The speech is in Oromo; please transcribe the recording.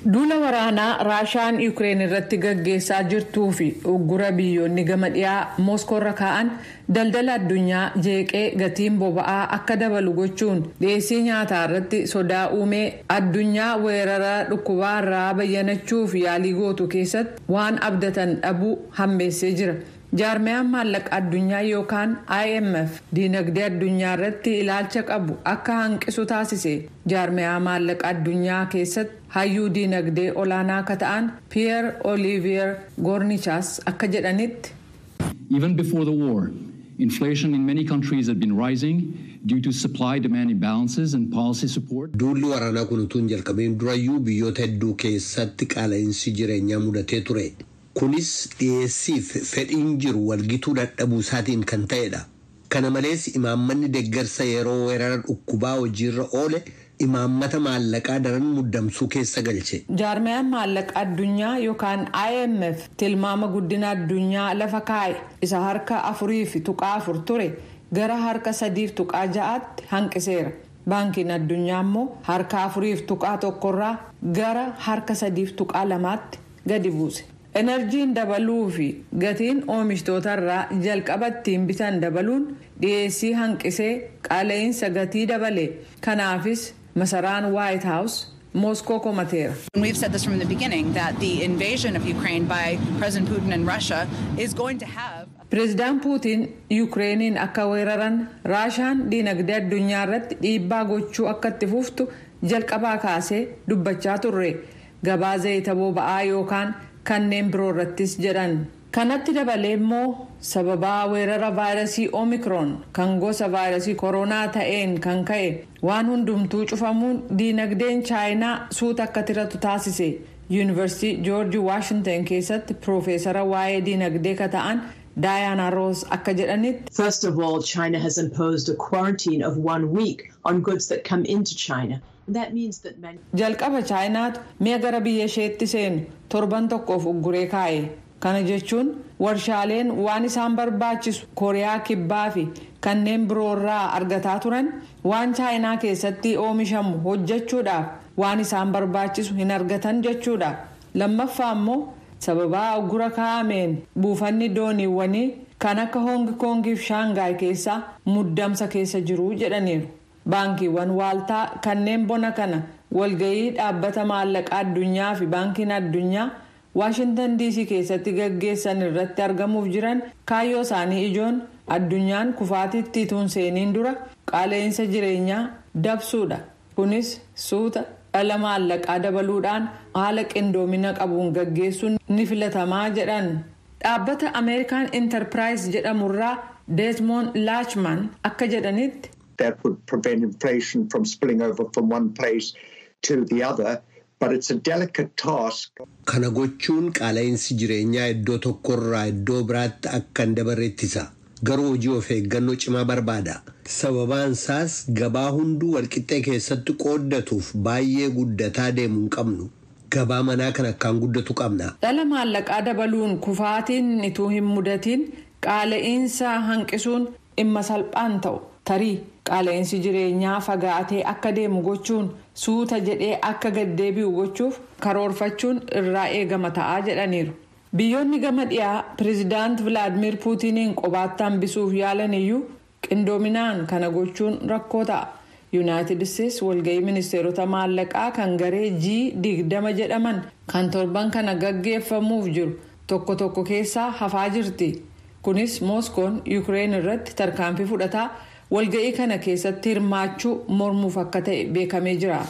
Duula waraanaa Raashaan Yukreen irratti gaggeessaa jirtuu fi uggura biyyoonni gama dhiyaa Mooskoorra kaa'an daldala addunyaa jeeqee gatiin boba'aa akka dabalu gochuun dhiyeessii nyaataa irratti sodaa uumee addunyaa weerara dhukkubaarraa bayyanachuuf yaalii gootu keessatti waan abdatan dhabuu hammeessee jira. Jaarmiyaan maallaqa addunyaa yookaan IMF dinagdee addunyaa irratti ilaalcha qabu akka hanqisu taasise. Jaarmiyaa maallaqa addunyaa keessatti hayyuu dinagdee olaanaa akka ta'an Pierre Olivier Gornichas akka jedhanitti. Even before the war, inflation in many countries had been rising due to supply-demand imbalances and policy support. Duulli waraanaa kun utuu hin jalqabiin durayyuu biyyoota hedduu keessatti qaala'insi jireenyaa mudatee ture. Kunis dhiyeessiif fedhiin jiru walgituu dadhabuu isaatiin kan ta'edha. Kana malees imaammanni deeggarsa yeroo weerara dhukkubaa hojiirra oole imaammata maallaqaa daran muddamsuu keessa galche. Jaarmiyaan maallaqa addunyaa yookaan IMF tilmaama guddina addunyaa lafa kaa'e isa harka 4.4 ture gara harka 3.6tti hanqiseera. Baankiin addunyaa immoo harka 4.1 irraa gara harka 3.2tti gadi buuse. Enerjiin dabaluu fi gatiin oomishtoota irraa jalqabattiin bitan dabaluun dhiyeessii hanqisee qaala'insa gatii dabale. Kanaafis masaraan White House Moscow komateera. We've said this from the beginning that the invasion of Ukraine by President Putin and Russia is going to have. President Putin Yukreenin akka weeraran Raashaan dinagdee addunyaa irratti dhiibbaa gochuu akka itti fuftu jalqabaa kaasee dubbachaa turre. Gabaa zayita boba'aa yookaan kanneen biroo irrattis jedhan. Kanatti dabalee immoo sababaa weerara vaayirasii Omicron kan gosa vaayirasii koronaa ta'een kan ka'e waan hundumtuu cufamuun dinagdeen Chaayinaa suuta akka tiratu taasise. Yuunivarsiitii George Washington keessatti Piroofeesara waa'ee dinagdee ka ta'an Diana Ross akka jedhanitti. First of all, China has imposed a quarantine of 1 week on goods that come into China. That means that jalqaba Chaayinaatu mi'a gara biyya isheetti seenu torban tokkoof ugguree kaa'e. Kana jechuun warshaaleen waan isaan barbaachisu Kooriyaa Kibbaa fi kanneen biroo irraa argataa turan waan Chaayinaa keessatti oomishamu hojjechuudhaaf waan isaan barbaachisu hin argatan jechuudha. Lammaffaa immoo sababaa uggura kaa'ameen buufanni dooniiwwanii kan akka Hong Kong fi Shanghai keessa muddamsa keessa jiru jedhaniiru. Baankiiwwan waaltaa kanneen bona kana walgahii dhaabbata maallaqaa addunyaa fi baankiin addunyaa Washington DC keessatti gaggeessan irratti argamuuf jiran kaayyoo isaanii ijoon addunyaan kufaatiitti tuun seeniin dura qaala'insa jireenyaa dabsuudha. Kunis suuta dhala maallaqaa dabaluudhaan haala qindoomina qabuun gaggeessuun ni filatamaa jedhan. Dhaabbata American Enterprise jedhamurraa Desmond Lachman akka jedhanitti. That would prevent inflation from spilling over from one place to the other, but it's a delicate task. Kana gochuun qaala'insi jireenyaa iddoo tokkorraa iddoo biraatti akka hin dabarre ittisa. Garuu hojii of eeggannoo cimaa barbaada. Sababaan isaas gabaa hunduu walqixxee keessatti qooddatuuf baay'ee guddataa deemuu hin qabnu. Gabaa manaa kan akkaan guddatu qabna. Dhala maallaqaa dabaluun kufaatiin ituu hin mudatiin qaala'insa hanqisuun dhimma salphaan ta'u. Tarii qaala'insi jireenyaa fagaatee akka deemu gochuun suuta jedhee akka gaddeebi'u gochuuf karoorfachuun irraa eegama ta'aa jedhaniiru. Biyyoonni gama dhiyaa Pireezidaant Vilaadimir Puutiniin qobaatti hambisuuf yaalan iyyuu qindoominaan kana gochuun rakkoo ta'a. Yuunaayitid Isteetsi walgahii ministeerota maallaqaa kan garee G20 jedhaman kan torban kana gaggeeffamuuf jiru tokko tokko keessaa hafaa jirti. Kunis Mooskoon Yukreen irratti tarkaanfii fudhataa walga'ii kana keessatti hirmaachuu mormuuf akka ta'e beekamee jira.